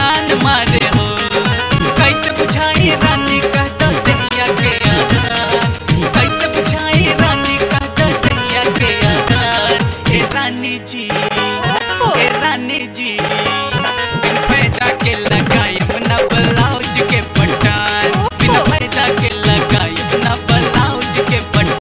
जान मारे हो। कैसे बुझाई रानी कहता दहिया के आधार, कैसे बुझाई रानी कहता दहिया के आधार। ए रानी जी, ए रानी जी, बिन फायदा के लगाई अपना ब्लाउज के बटन, बिन फायदा के लगाई अपना ब्लाउज के बटन।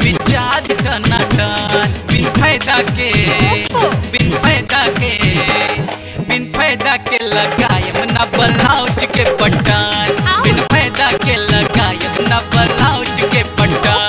मिजाज टनाटन, बिन फायदा के, बिन फायदा के, बिन फायदा के लगाए अपना ब्लाउज के बटन, बिन फायदा के लगाए अपना ब्लाउज के बटन।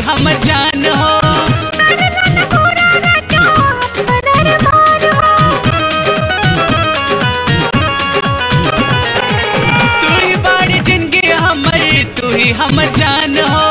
हम जान हो, तू ही बड़ी जिंदगी हमारी, तू ही हम जान हो।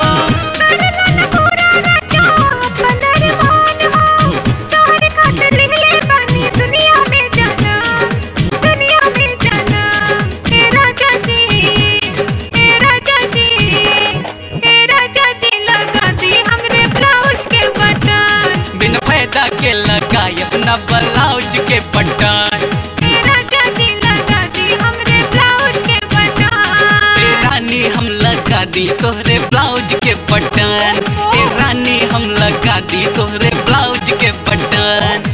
के लगाई अपना ब्लाउज के बटन, राजा जी लगा दी हमरे ब्लाउज के बटन। रानी हम लगा दी तोहरे ब्लाउज के बटन, रानी हम लगा दी तोहरे ब्लाउज के बटन।